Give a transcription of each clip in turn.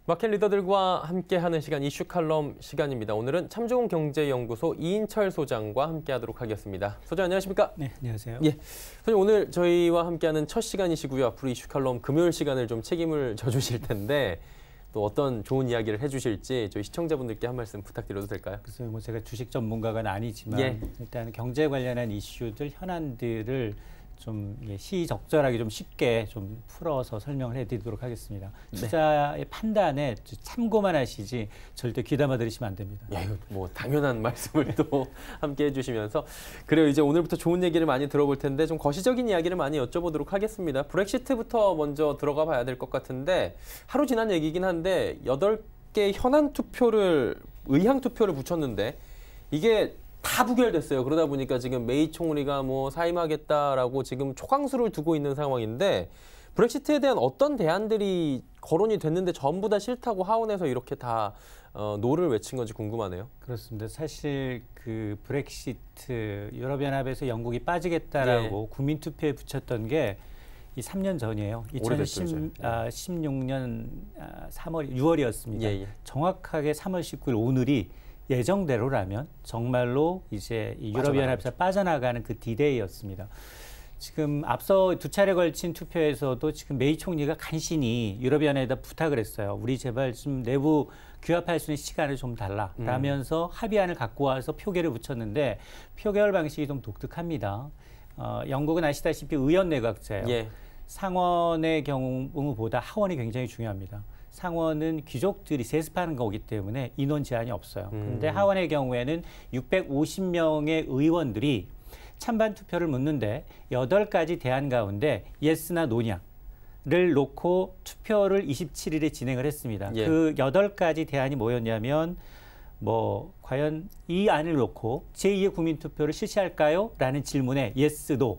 마켓 리더들과 함께하는 시간 이슈 칼럼 시간입니다. 오늘은 참좋은 경제연구소 이인철 소장과 함께하도록 하겠습니다. 소장 안녕하십니까? 네, 안녕하세요. 예, 소장 오늘 저희와 함께하는 첫 시간이시고요. 앞으로 이슈 칼럼 금요일 시간을 좀 책임을 져주실 텐데 또 어떤 좋은 이야기를 해주실지 저희 시청자분들께 한 말씀 부탁드려도 될까요? 글쎄요, 뭐 제가 주식 전문가는 아니지만 일단 경제 관련한 이슈들, 현안들을 좀 시적절하게 좀 쉽게 좀 풀어서 설명을 해드리도록 하겠습니다. 투자의 판단에 참고만 하시지 절대 귀담아 들으시면 안 됩니다. 야, 이거 뭐 당연한 말씀을 또 함께 해주시면서 그래요. 이제 오늘부터 좋은 얘기를 많이 들어볼 텐데 좀 거시적인 이야기를 많이 여쭤보도록 하겠습니다. 브렉시트부터 먼저 들어가 봐야 될 것 같은데 하루 지난 얘기긴 한데 8개 현안 투표를 의향 투표를 붙였는데 이게 다 부결됐어요. 그러다 보니까 지금 메이 총리가 뭐 사임하겠다라고 지금 초강수를 두고 있는 상황인데 브렉시트에 대한 어떤 대안들이 거론이 됐는데 전부 다 싫다고 하원에서 이렇게 다 노를 외친 건지 궁금하네요. 그렇습니다. 사실 그 브렉시트 유럽연합에서 영국이 빠지겠다라고 국민투표에 붙였던 게 이 3년 전이에요. 2016년 6월이었습니다. 정확하게 3월 19일 오늘이 예정대로라면 정말로 이제 이 유럽연합에서 빠져나가는 그 디데이였습니다. 지금 앞서 2차례 걸친 투표에서도 지금 메이 총리가 간신히 유럽연합에다 부탁을 했어요. 우리 제발 좀 내부 규합할 수 있는 시간을 좀 달라 라면서 합의안을 갖고 와서 표결을 붙였는데 표결 방식이 좀 독특합니다. 영국은 아시다시피 의원 내각제예요. 상원의 경우보다 하원이 굉장히 중요합니다. 상원은 귀족들이 세습하는 거기 때문에 인원 제한이 없어요. 그런데 하원의 경우에는 650명의 의원들이 찬반 투표를 묻는데 8가지 대안 가운데 예스나 노냐를 놓고 투표를 27일에 진행을 했습니다. 그 8가지 대안이 뭐였냐면 과연 이 안을 놓고 제2의 국민투표를 실시할까요? 라는 질문에 yes, no.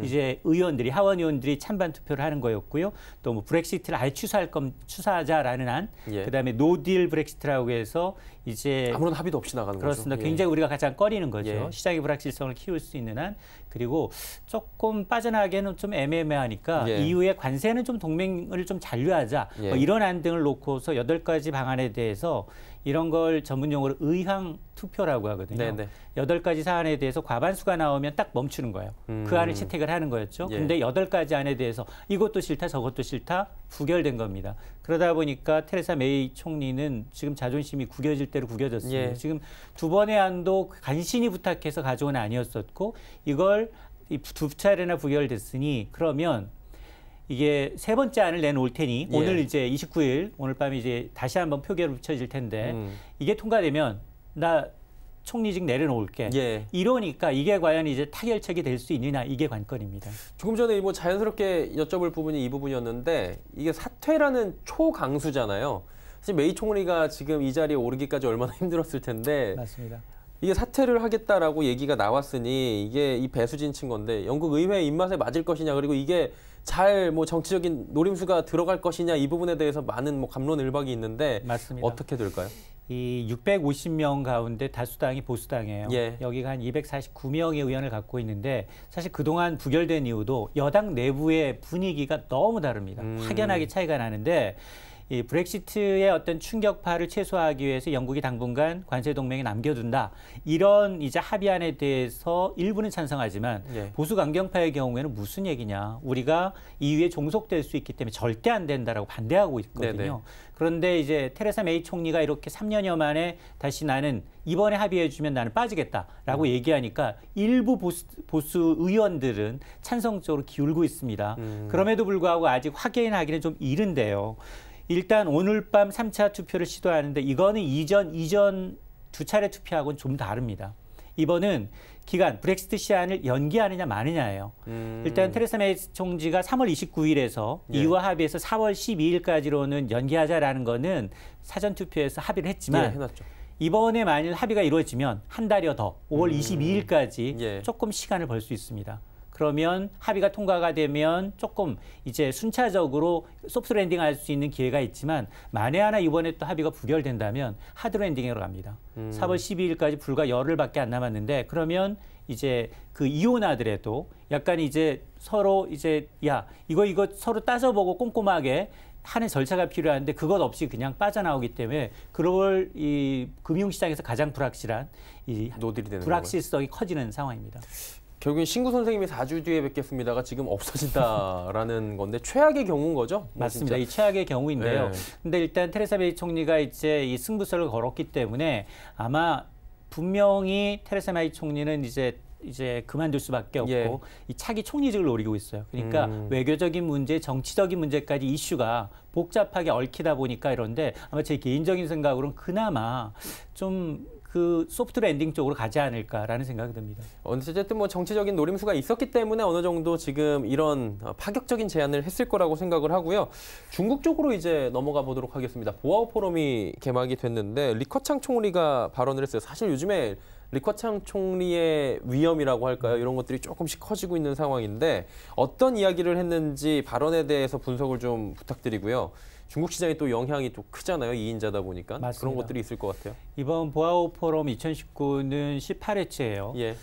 이제 의원들이, 하원 의원들이 찬반 투표를 하는 거였고요. 또 뭐 브렉시트를 아예 취소하자라는 안, 그다음에 노딜 브렉시트라고 해서 이제 아무런 합의도 없이 나가는 그렇습니다. 거죠. 굉장히 우리가 가장 꺼리는 거죠. 시장의 불확실성을 키울 수 있는 안, 그리고 조금 빠져나가기에는 좀 애매하니까 EU의 관세는 좀 동맹을 좀 잔류하자. 뭐 이런 안 등을 놓고서 8가지 방안에 대해서 이런 걸 전문용어로 의향 투표라고 하거든요. 8가지 사안에 대해서 과반수가 나오면 딱 멈추는 거예요. 그 안을 채택을 하는 거였죠. 근데 8가지 안에 대해서 이것도 싫다 저것도 싫다 부결된 겁니다. 그러다 보니까 테레사 메이 총리는 지금 자존심이 구겨질 대로 구겨졌습니다. 지금 2번의 안도 간신히 부탁해서 가져온 안이었었고 이걸 2차례나 부결됐으니 그러면 이게 3번째 안을 내놓을 테니 오늘 이제 29일 오늘 밤에 이제 다시 한번 표결을 붙여질 텐데 이게 통과되면 나 총리직 내려놓을게. 이러니까 이게 과연 이제 타결책이 될 수 있느냐 이게 관건입니다. 조금 전에 뭐 자연스럽게 여쭤볼 부분이 이 부분이었는데 이게 사퇴라는 초강수잖아요. 사실 메이 총리가 지금 이 자리에 오르기까지 얼마나 힘들었을 텐데. 맞습니다. 이게 사퇴를 하겠다라고 얘기가 나왔으니 이게 이 배수진 친 건데 영국 의회 입맛에 맞을 것이냐 그리고 이게 잘 뭐 정치적인 노림수가 들어갈 것이냐 이 부분에 대해서 많은 뭐 갑론을박이 있는데 어떻게 될까요? 이 650명 가운데 다수당이 보수당이에요. 여기가 한 249명의 의원을 갖고 있는데 사실 그동안 부결된 이유도 여당 내부의 분위기가 너무 다릅니다. 확연하게 차이가 나는데 이 브렉시트의 어떤 충격파를 최소화하기 위해서 영국이 당분간 관세 동맹에 남겨둔다. 이런 이제 합의안에 대해서 일부는 찬성하지만 보수 강경파의 경우에는 무슨 얘기냐. 우리가 EU에 종속될 수 있기 때문에 절대 안 된다라고 반대하고 있거든요. 그런데 이제 테레사 메이 총리가 이렇게 3년여 만에 다시 나는 이번에 합의해주면 나는 빠지겠다라고 얘기하니까 일부 보수 의원들은 찬성적으로 기울고 있습니다. 그럼에도 불구하고 아직 확인하기는 좀 이른데요. 일단 오늘 밤 3차 투표를 시도하는데 이거는 이전 2차례 투표하고는 좀 다릅니다. 이번은 기간 브렉시트 시한을 연기하느냐 마느냐예요. 일단 테레사 메이 총리가 3월 29일에서 EU와 합의해서 4월 12일까지로는 연기하자라는 거는 사전 투표에서 합의를 했지만 이번에 만일 합의가 이루어지면 한 달여 더 5월 22일까지 조금 시간을 벌 수 있습니다. 그러면 합의가 통과가 되면 조금 이제 순차적으로 소프트 랜딩 할 수 있는 기회가 있지만 만에 하나 이번에 또 합의가 부결된다면 하드 랜딩으로 갑니다. 4월 12일까지 불과 열흘밖에 안 남았는데 그러면 이제 그 이혼하더라도 약간 이제 서로 이제 야 이거 서로 따져보고 꼼꼼하게 하는 절차가 필요한데 그것 없이 그냥 빠져나오기 때문에 글로벌 이 금융시장에서 가장 불확실한 이 노딜이 되는 불확실성이 커지는 상황입니다. 결국엔 신구 선생님이 4주 뒤에 뵙겠습니다가 지금 없어진다라는 건데 최악의 경우인 거죠? 맞습니다. 이 최악의 경우인데요. 네. 근데 일단 테레사 메이 총리가 이제 이 승부수를 걸었기 때문에 아마 분명히 테레사 메이 총리는 이제 그만둘 수밖에 없고 예. 이 차기 총리직을 노리고 있어요. 그러니까 외교적인 문제, 정치적인 문제까지 이슈가 복잡하게 얽히다 보니까 이런데 아마 제 개인적인 생각으로는 그나마 좀 그 소프트 랜딩 쪽으로 가지 않을까라는 생각이 듭니다. 어쨌든 뭐 정치적인 노림수가 있었기 때문에 어느 정도 지금 이런 파격적인 제안을 했을 거라고 생각을 하고요. 중국 쪽으로 이제 넘어가 보도록 하겠습니다. 보아오 포럼이 개막이 됐는데 리커창 총리가 발언을 했어요. 사실 요즘에 리커창 총리의 위험이라고 할까요? 이런 것들이 조금씩 커지고 있는 상황인데 어떤 이야기를 했는지 발언에 대해서 분석을 좀 부탁드리고요. 중국 시장이 또 영향이 또 크잖아요. 2인자다 보니까. 맞습니다. 그런 것들이 있을 것 같아요. 이번 보아오 포럼 2019는 18회째예요. 예.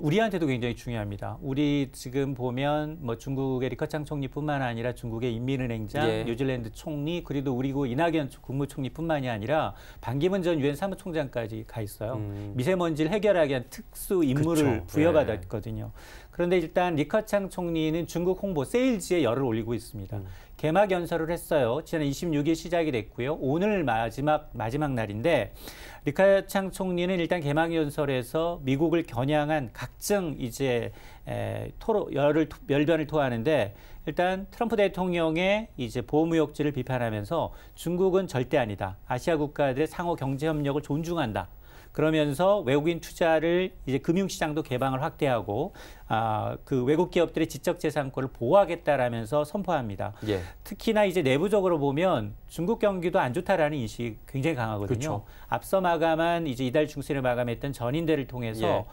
우리한테도 굉장히 중요합니다. 우리 지금 보면 뭐 중국의 리커창 총리뿐만 아니라 중국의 인민은행장, 예. 뉴질랜드 총리, 그리고 우리고 이낙연 국무총리뿐만이 아니라 반기문 전 유엔 사무총장까지 가 있어요. 미세먼지를 해결하기 위한 특수 임무를 그렇죠. 부여받았거든요. 그런데 일단 리커창 총리는 중국 홍보 세일즈에 열을 올리고 있습니다. 개막 연설을 했어요. 지난 26일 시작이 됐고요. 오늘 마지막 날인데 리커창 총리는 일단 개막 연설에서 미국을 겨냥한 각종 이제 열변을 토하는데 일단 트럼프 대통령의 이제 보호무역지를 비판하면서 중국은 절대 아니다. 아시아 국가들의 상호 경제 협력을 존중한다. 그러면서 외국인 투자를 이제 금융시장도 개방을 확대하고 그 외국 기업들의 지적재산권을 보호하겠다라면서 선포합니다. 예. 특히나 이제 내부적으로 보면 중국 경기도 안 좋다라는 인식이 굉장히 강하거든요. 그렇죠. 앞서 마감한 이제 이달 중순에 마감했던 전인대를 통해서 예.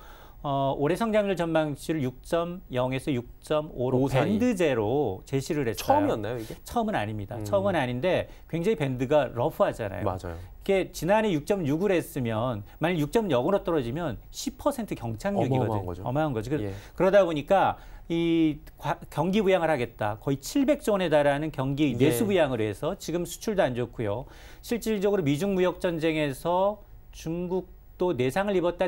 올해 성장률 전망치를 6.0에서 6.5로 밴드제로 제시를 했어요. 처음이었나요, 이게? 처음은 아닙니다. 처음은 아닌데 굉장히 밴드가 러프하잖아요. 맞아요. 이게 지난해 6.6을 했으면 만약 6.0으로 떨어지면 10% 경착륙이거든요. 어마어마한 거죠. 예. 그러다 보니까 이 경기 부양을 하겠다. 거의 700조 원에 달하는 경기 내수 부양을 해서 지금 수출도 안 좋고요. 실질적으로 미중 무역 전쟁에서 중국도 내상을 입었다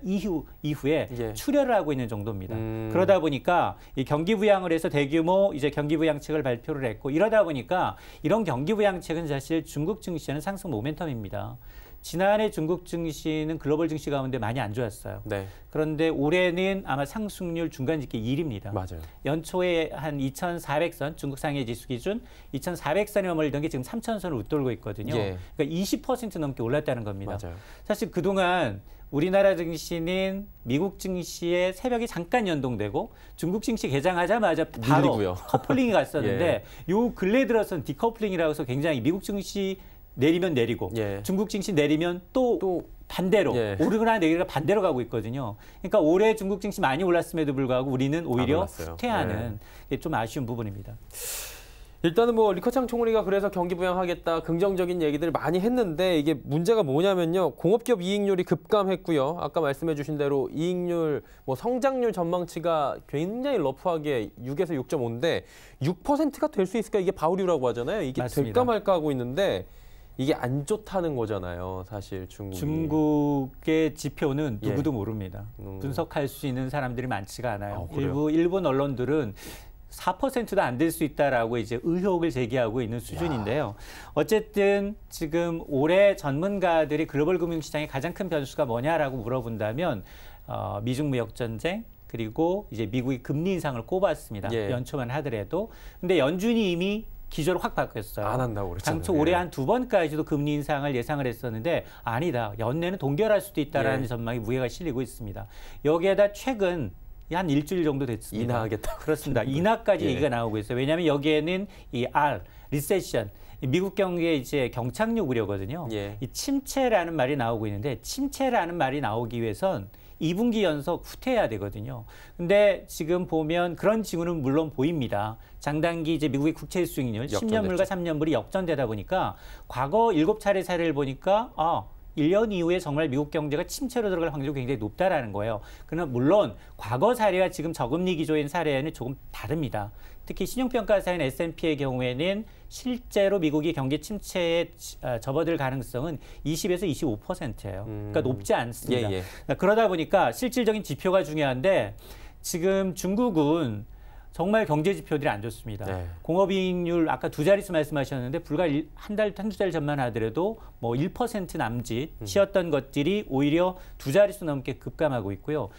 이후에 출혈을 하고 있는 정도입니다. 그러다 보니까 이 경기 부양을 해서 대규모 이제 경기 부양책을 발표를 했고 이러다 보니까 이런 경기 부양책은 사실 중국 증시에는 상승 모멘텀입니다. 지난해 중국 증시는 글로벌 증시 가운데 많이 안 좋았어요. 네. 그런데 올해는 아마 상승률 중간 집계 1위입니다. 맞아요. 연초에 한 2,400선 중국 상해 지수 기준 2,400선에 머물던 게 지금 3,000선을 웃돌고 있거든요. 예. 그러니까 20% 넘게 올랐다는 겁니다. 맞아요. 사실 그동안 우리나라 증시는 미국 증시에 새벽에 잠깐 연동되고 중국 증시 개장하자마자 바로 밀리고요. 커플링이 갔었는데 요 근래 들어서는 디커플링이라고 해서 굉장히 미국 증시 내리면 내리고 중국 증시 내리면 또 반대로 오르거나 내리거나 반대로 가고 있거든요. 그러니까 올해 중국 증시 많이 올랐음에도 불구하고 우리는 오히려 후퇴하는 게 좀 아쉬운 부분입니다. 일단은 뭐 리커창 총리가 그래서 경기 부양하겠다 긍정적인 얘기들을 많이 했는데 이게 문제가 뭐냐면요. 공업기업 이익률이 급감했고요. 아까 말씀해 주신 대로 이익률, 뭐 성장률 전망치가 굉장히 러프하게 6에서 6.5인데 6%가 될 수 있을까? 이게 바오류라고 하잖아요. 이게 맞습니다. 될까 말까 하고 있는데 이게 안 좋다는 거잖아요. 사실 중국이. 중국의 지표는 누구도 모릅니다. 분석할 수 있는 사람들이 많지가 않아요. 일부 일본 언론들은 4%도 안 될 수 있다라고 이제 의혹을 제기하고 있는 수준인데요. 어쨌든 지금 올해 전문가들이 글로벌 금융시장의 가장 큰 변수가 뭐냐라고 물어본다면 미중 무역 전쟁 그리고 이제 미국이 금리 인상을 꼽았습니다. 연초만 하더라도. 근데 연준이 이미 기조를 확 바뀌었어요. 안 한다고 그랬잖아요. 당초 올해 한 2번까지도 금리 인상을 예상을 했었는데 아니다. 연내는 동결할 수도 있다라는 전망이 무게가 실리고 있습니다. 여기에다 최근 한 일주일 정도 됐습니다. 인하하겠다. 그렇습니다. 인하까지 얘기가 나오고 있어요. 왜냐하면 여기에는 이 리세션, 미국 경기의 이제 경착륙 우려거든요. 이 침체라는 말이 나오고 있는데 침체라는 말이 나오기 위해선 2분기 연속 후퇴해야 되거든요. 근데 지금 보면 그런 징후는 물론 보입니다. 장단기 이제 미국의 국채 수익률 10년물과 3년물이 역전되다 보니까 과거 7차례 사례를 보니까 1년 이후에 정말 미국 경제가 침체로 들어갈 확률이 굉장히 높다라는 거예요. 그러나 물론 과거 사례와 지금 저금리 기조인 사례는 조금 다릅니다. 특히 신용평가사인 S&P의 경우에는 실제로 미국이 경기 침체에 접어들 가능성은 20에서 25%예요. 그러니까 높지 않습니다. 예, 예. 그러다 보니까 실질적인 지표가 중요한데 지금 중국은 정말 경제 지표들이 안 좋습니다. 네. 공업이익률 아까 두 자릿수 말씀하셨는데 불과 한두 달 전만 하더라도 뭐 1% 남짓이었던 것들이 오히려 두 자릿수 넘게 급감하고 있고요.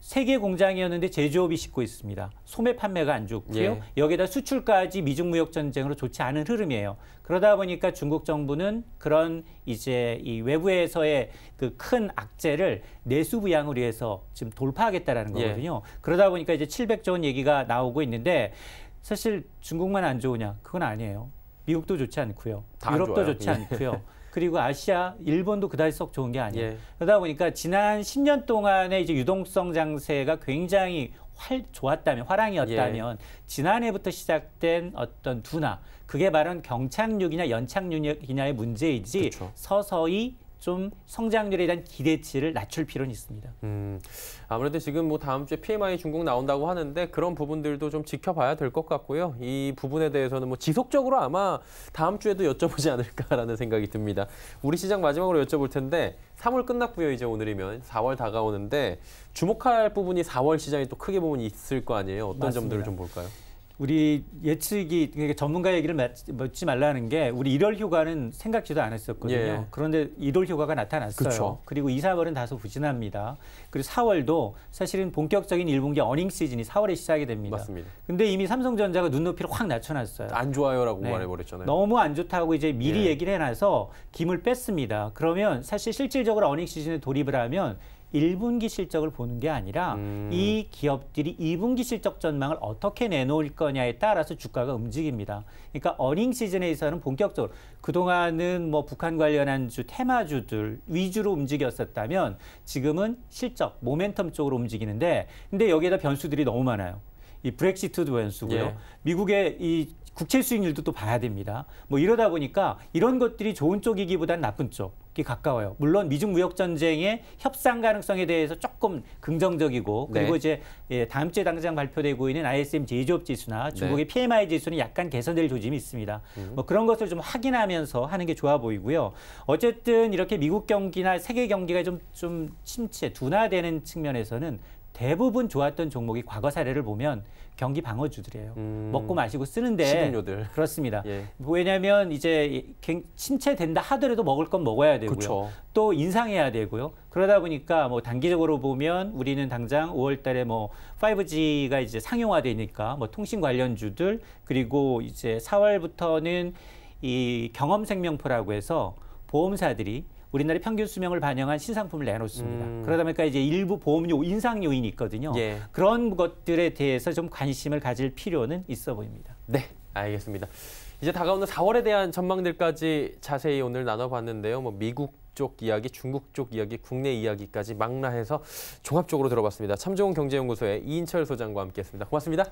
세계 공장이었는데 제조업이 식고 있습니다. 소매 판매가 안 좋고요. 예. 여기다 수출까지 미중 무역 전쟁으로 좋지 않은 흐름이에요. 그러다 보니까 중국 정부는 그런 이제 이 외부에서의 그 큰 악재를 내수 부양을 위해서 지금 돌파하겠다라는 거거든요. 예. 그러다 보니까 이제 700조 원 얘기가 나오고 있는데 사실 중국만 안 좋으냐? 그건 아니에요. 미국도 좋지 않고요. 유럽도 좋아요. 좋지 않고요. 그리고 아시아, 일본도 그다지 썩 좋은 게 아니에요. 예. 그러다 보니까 지난 10년 동안의 이제 유동성 장세가 굉장히 좋았다면, 화랑이었다면 예. 지난해부터 시작된 어떤 둔화, 그게 바로 경착륙이냐 연착륙이냐의 문제이지 그쵸. 서서히 좀 성장률에 대한 기대치를 낮출 필요는 있습니다. 아무래도 지금 뭐 다음 주에 PMI 중국 나온다고 하는데 그런 부분들도 좀 지켜봐야 될 것 같고요. 이 부분에 대해서는 뭐 지속적으로 아마 다음 주에도 여쭤보지 않을까라는 생각이 듭니다. 우리 시장 마지막으로 여쭤볼 텐데 3월 끝났고요. 이제 오늘이면 4월 다가오는데 주목할 부분이 4월 시장에 또 크게 보면 있을 거 아니에요. 어떤 맞습니다. 점들을 좀 볼까요? 우리 예측이 그러니까 전문가 얘기를 묻지 말라는 게 우리 1월 휴가는 생각지도 않았었거든요. 예. 그런데 1월 휴가가 나타났어요. 그쵸. 그리고 2, 3월은 다소 부진합니다. 그리고 4월도 사실은 본격적인 1분기 어닝 시즌이 4월에 시작이 됩니다. 맞습니다. 근데 이미 삼성전자가 눈높이를 확 낮춰놨어요. 안 좋아요라고 네. 말해버렸잖아요. 너무 안 좋다고 이제 미리 예. 얘기를 해놔서 김을 뺐습니다. 그러면 사실 실질적으로 어닝 시즌에 돌입을 하면 1분기 실적을 보는 게 아니라 이 기업들이 2분기 실적 전망을 어떻게 내놓을 거냐에 따라서 주가가 움직입니다. 그러니까 어닝 시즌에서는 본격적으로 그동안은 뭐 북한 관련한 테마주들 위주로 움직였었다면 지금은 실적, 모멘텀 쪽으로 움직이는데 근데 여기에다 변수들이 너무 많아요. 이 브렉시트도 변수고요. 예. 미국의 이 국채 수익률도 또 봐야 됩니다. 뭐 이러다 보니까 이런 것들이 좋은 쪽이기보다는 나쁜 쪽이 가까워요. 물론 미중 무역 전쟁의 협상 가능성에 대해서 조금 긍정적이고 그리고 네. 이제 다음 주에 당장 발표되고 있는 ISM 제조업 지수나 중국의 네. PMI 지수는 약간 개선될 조짐이 있습니다. 뭐 그런 것을 좀 확인하면서 하는 게 좋아 보이고요. 어쨌든 이렇게 미국 경기나 세계 경기가 좀 침체, 둔화되는 측면에서는 대부분 좋았던 종목이 과거 사례를 보면 경기 방어주들이에요. 먹고 마시고 쓰는데 식음료들. 그렇습니다. 예. 왜냐하면 이제 침체된다 하더라도 먹을 건 먹어야 되고요. 그쵸. 또 인상해야 되고요. 그러다 보니까 뭐 단기적으로 보면 우리는 당장 5월달에 뭐 5G가 이제 상용화되니까 뭐 통신 관련주들 그리고 이제 4월부터는 이 경험생명포라고 해서 보험사들이 우리나라의 평균 수명을 반영한 신상품을 내놓습니다. 그러다 보니까 이제 일부 보험료 인상 요인이 있거든요. 예. 그런 것들에 대해서 좀 관심을 가질 필요는 있어 보입니다. 네, 알겠습니다. 이제 다가오는 4월에 대한 전망들까지 자세히 오늘 나눠봤는데요. 뭐 미국 쪽 이야기, 중국 쪽 이야기, 국내 이야기까지 망라해서 종합적으로 들어봤습니다. 참좋은 경제연구소의 이인철 소장과 함께했습니다. 고맙습니다.